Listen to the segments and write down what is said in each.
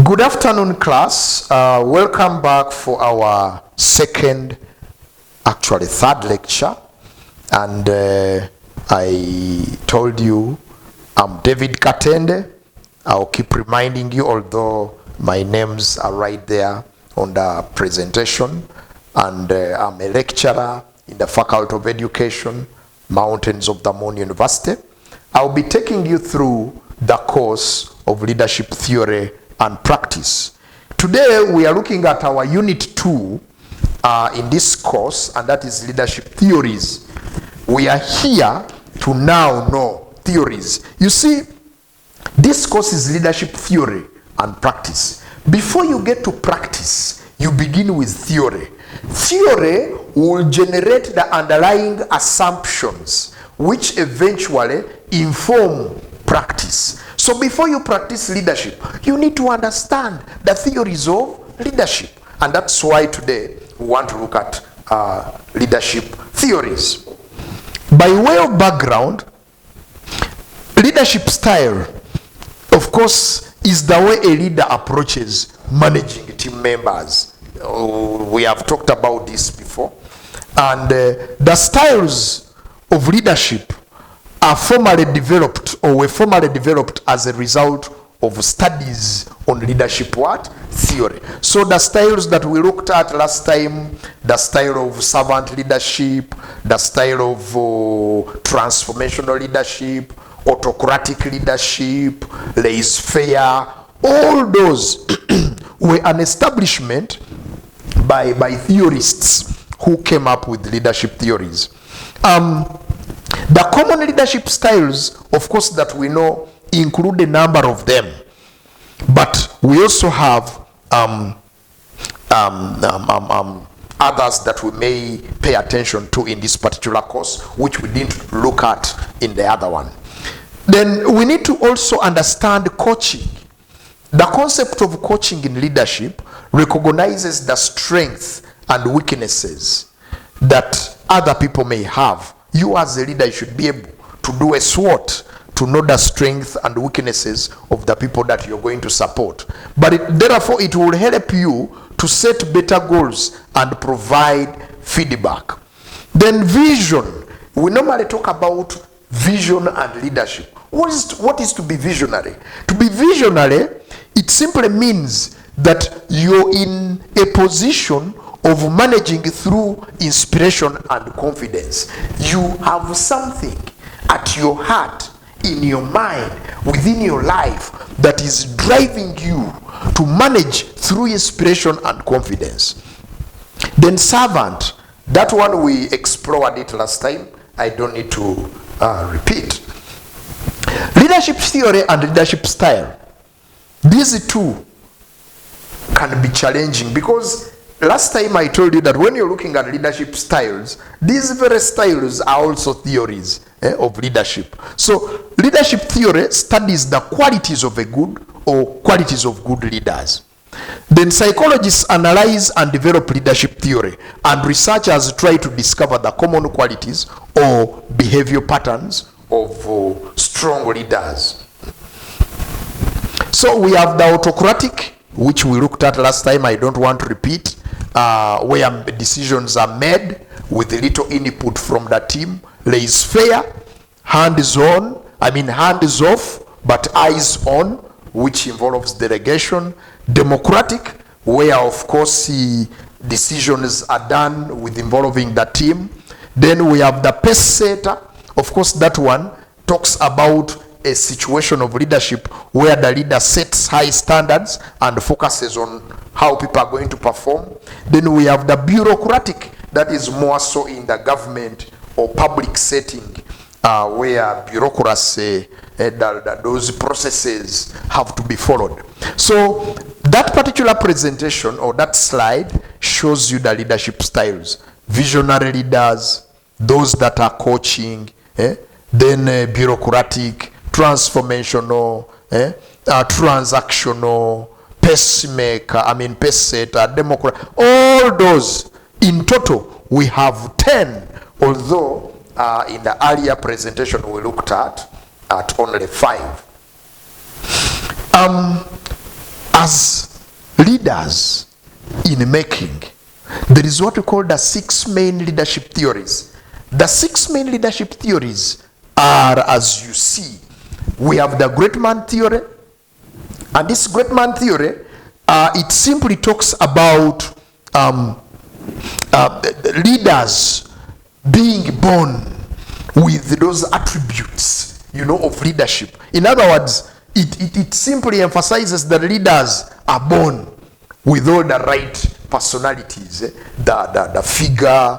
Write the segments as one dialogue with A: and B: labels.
A: Good afternoon, class. Welcome back for our third lecture. And I told you I'm David Katende. I'll keep reminding you, although my names are right there on the presentation. And I'm a lecturer in the Faculty of Education, Mountains of the Moon University. I'll be taking you through the course of Leadership Theory and Practice. Today we are looking at our Unit 2 in this course, and that is Leadership Theories. We are here to now know theories. You see, this course is Leadership Theory and Practice. Before you get to practice, you begin with theory. Theory will generate the underlying assumptions which eventually inform practice. So before you practice leadership, you need to understand the theories of leadership. And that's why today we want to look at leadership theories. By way of background, leadership style, of course, is the way a leader approaches managing team members. We have talked about this before. And the styles of leadership are formally developed, or were formally developed as a result of studies on leadership theory. So the styles that we looked at last time, the style of servant leadership, the style of transformational leadership, autocratic leadership, laissez-faire, all those were an establishment by theorists who came up with leadership theories. The common leadership styles, of course, that we know include a number of them, but we also have others that we may pay attention to in this particular course, which we didn't look at in the other one. Then we need to also understand coaching. The concept of coaching in leadership recognizes the strengths and weaknesses that other people may have. You as a leader should be able to do a SWOT to know the strengths and weaknesses of the people that you're going to support. But therefore, it will help you to set better goals and provide feedback. Then vision. We normally talk about vision and leadership. What is to be visionary? To be visionary, it simply means that you're in a position of managing through inspiration and confidence. You have something at your heart, in your mind, within your life that is driving you to manage through inspiration and confidence. Then servant, that one we explored it last time. I don't need to repeat. Leadership theory and leadership style, these two can be challenging because last time I told you that when you're looking at leadership styles, these very styles are also theories of leadership. So leadership theory studies the qualities of a good or qualities of good leaders. Then psychologists analyze and develop leadership theory, and researchers try to discover the common qualities or behavior patterns of strong leaders. So we have the autocratic, which we looked at last time. I don't want to repeat. Where decisions are made with little input from the team. Laissez-faire, hands off, but eyes on, which involves delegation. Democratic, where of course decisions are done with involving the team. Then we have the pace setter. Of course, that one talks about a situation of leadership where the leader sets high standards and focuses on how people are going to perform. Then we have the bureaucratic, that is more so in the government or public setting, where bureaucracy, those processes have to be followed. So that particular presentation or that slide shows you the leadership styles. Visionary leaders, those that are coaching, then bureaucratic, transformational, transactional, pace setter, democrat, all those. In total, we have 10, although in the earlier presentation we looked at only 5. As leaders in making. There is what we call the 6 main leadership theories. The 6 main leadership theories are, as you see, we have the great man theory, and this great man theory, it simply talks about leaders being born with those attributes, of leadership. In other words, it simply emphasizes that leaders are born with all the right personalities, the figure,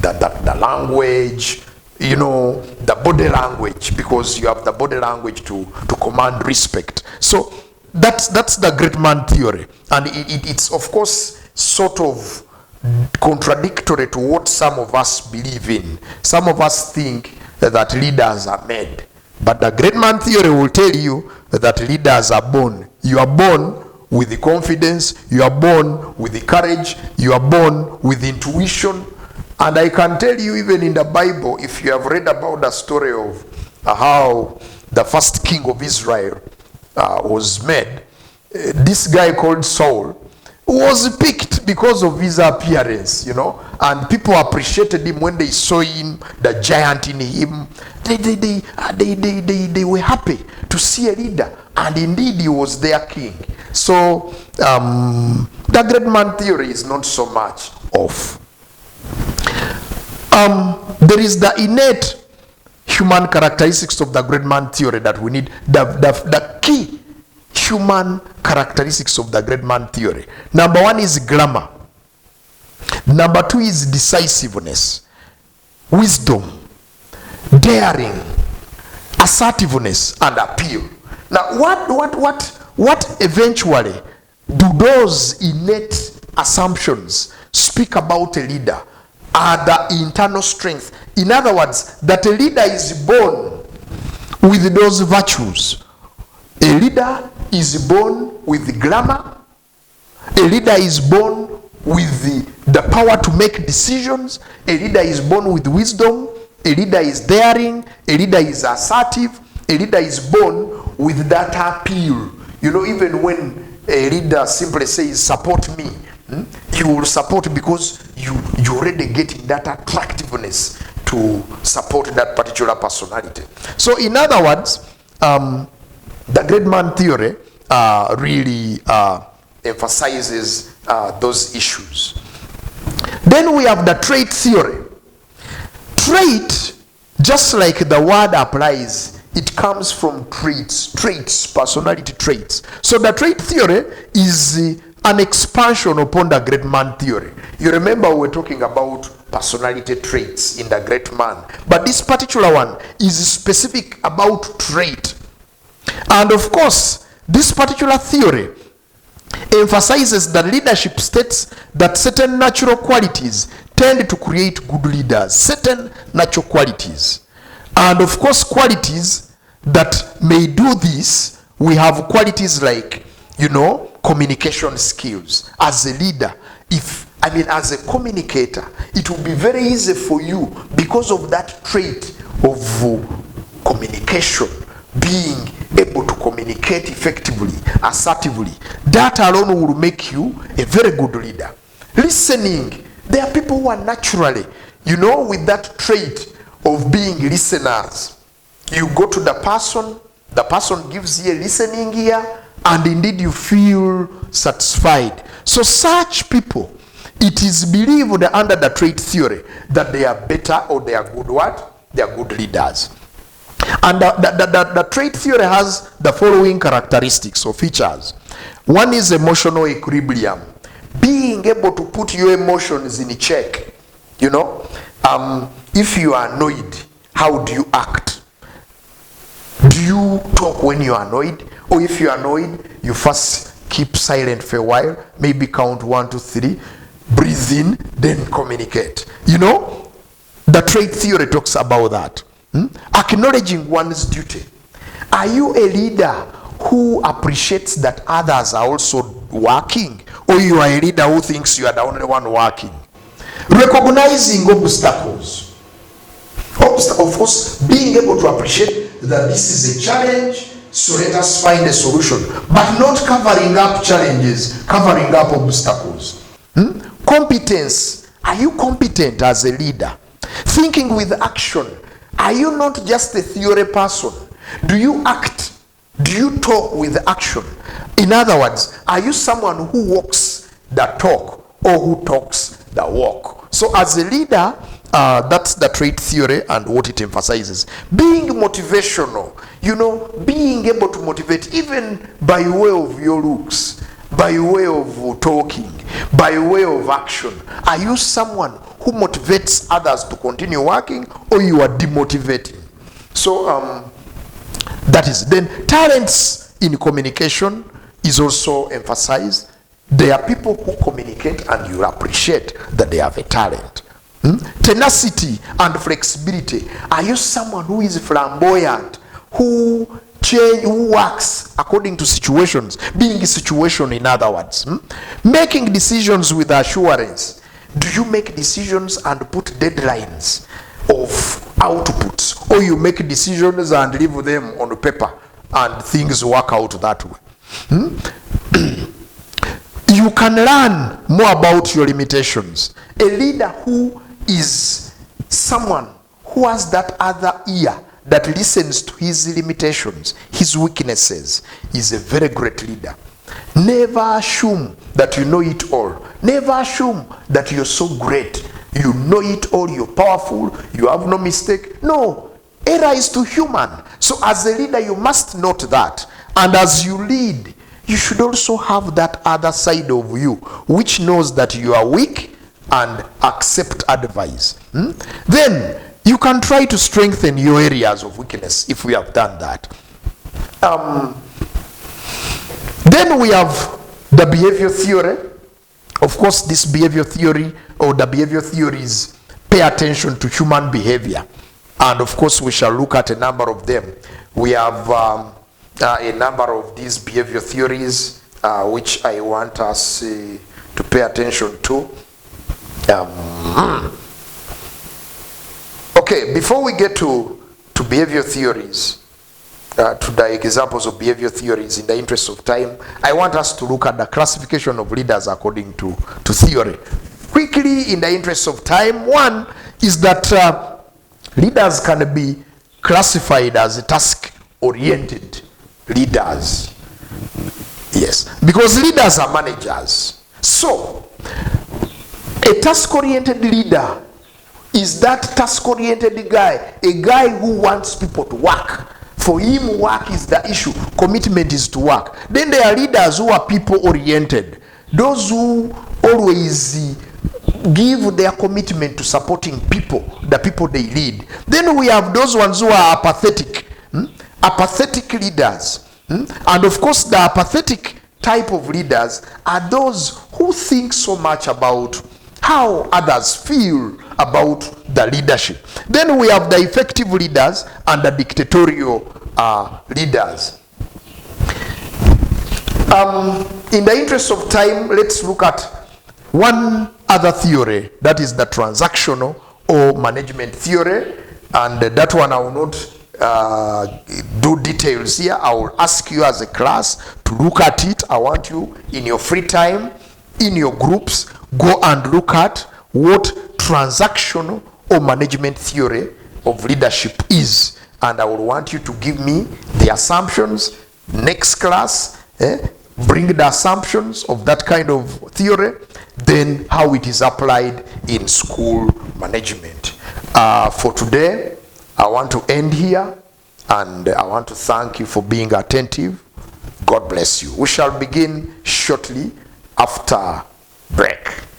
A: the language, the body language, because you have the body language to command respect. So that's the great man theory, and it's of course sort of contradictory to what some of us believe in. Some of us think that leaders are made, but the great man theory will tell you that leaders are born. You are born with the confidence, you are born with the courage, you are born with intuition. And I can tell you, even in the Bible, if you have read about the story of how the first king of Israel was made, this guy called Saul was picked because of his appearance, and people appreciated him when they saw him, the giant in him. They were happy to see a leader, and indeed he was their king. So the great man theory is not so much off. There is the innate human characteristics of the great man theory that we need. The key human characteristics of the great man theory. Number 1 is glamour. Number 2 is decisiveness, wisdom, daring, assertiveness, and appeal. Now, what eventually do those innate assumptions speak about a leader? Are the internal strength. In other words, that a leader is born with those virtues. A leader is born with glamour. A leader is born with the power to make decisions. A leader is born with wisdom. A leader is daring. A leader is assertive. A leader is born with that appeal. Even when a leader simply says, support me, you will support because you already getting that attractiveness to support that particular personality. So in other words, the great man theory really emphasizes those issues. Then we have the trait theory. Trait, just like the word applies, it comes from traits, personality traits. So the trait theory is an expansion upon the great man theory. You remember we were talking about personality traits in the great man, but this particular one is specific about trait. And of course, this particular theory emphasizes that leadership states that certain natural qualities tend to create good leaders. Certain natural qualities. And of course, qualities that may do this, we have qualities like, communication skills. As a leader, as a communicator, it will be very easy for you because of that trait of communication, being able to communicate effectively, assertively. That alone will make you a very good leader. Listening, there are people who are naturally, with that trait of being listeners. You go to the person gives you a listening ear, and indeed you feel satisfied. So such people, it is believed under the trait theory that they are better, or they are good what? They are good leaders. And the trait theory has the following characteristics or features. One is emotional equilibrium. Being able to put your emotions in check. If you are annoyed, how do you act? Do you talk when you are annoyed? Or if you are annoyed, you first keep silent for a while, maybe count 1, 2, 3, breathe in, then communicate. The trait theory talks about that. Acknowledging one's duty. Are you a leader who appreciates that others are also working? Or you are a leader who thinks you are the only one working? Recognizing obstacles. Of course, being able to appreciate that this is a challenge, So let us find a solution, but not covering up challenges, covering up obstacles. Competence. Are you competent as a leader? Thinking with action. Are you not just a theory person? Do you act? Do you talk with action? In other words, are you someone who walks the talk or who talks the walk? So as a leader, that's the trait theory and what it emphasizes. Being motivational, being able to motivate even by way of your looks, by way of talking, by way of action. Are you someone who motivates others to continue working, or you are demotivating? So that is. Then talents in communication is also emphasized. There are people who communicate and you appreciate that they have a talent. Tenacity and flexibility. Are you someone who is flamboyant, who works according to situations, being a situation, in other words? Making decisions with assurance. Do you make decisions and put deadlines of outputs, or you make decisions and leave them on paper and things work out that way? You can learn more about your limitations. A leader who is someone who has that other ear that listens to his limitations, his weaknesses, is a very great leader. Never assume that you know it all. Never assume that you're so great. You know it all, you're powerful, you have no mistake. No, error is too human. So as a leader, you must note that. And as you lead, you should also have that other side of you, which knows that you are weak and accept advice. Then you can try to strengthen your areas of weakness if we have done that. Then we have the behavior theory. Of course, this behavior theory, or the behavior theories, pay attention to human behavior. And of course, we shall look at a number of them. We have a number of these behavior theories, which I want us to pay attention to. Okay, before we get to behavior theories, to the examples of behavior theories, in the interest of time, I want us to look at the classification of leaders according to theory. Quickly, in the interest of time, one is that leaders can be classified as task-oriented leaders. Yes, because leaders are managers. So, a task-oriented leader is that task-oriented guy, a guy who wants people to work. For him, work is the issue. Commitment is to work. Then there are leaders who are people-oriented. Those who always give their commitment to supporting people, the people they lead. Then we have those ones who are apathetic. Apathetic leaders. And of course, the apathetic type of leaders are those who think so much about how others feel about the leadership. Then we have the effective leaders and the dictatorial leaders. In the interest of time, let's look at one other theory, that is the transactional or management theory. And that one I will not do details here. I will ask you as a class to look at it. I want you in your free time, in your groups, go and look at what transactional or management theory of leadership is. And I will want you to give me the assumptions. Next class, bring the assumptions of that kind of theory, then how it is applied in school management. For today, I want to end here, and I want to thank you for being attentive. God bless you. We shall begin shortly after break.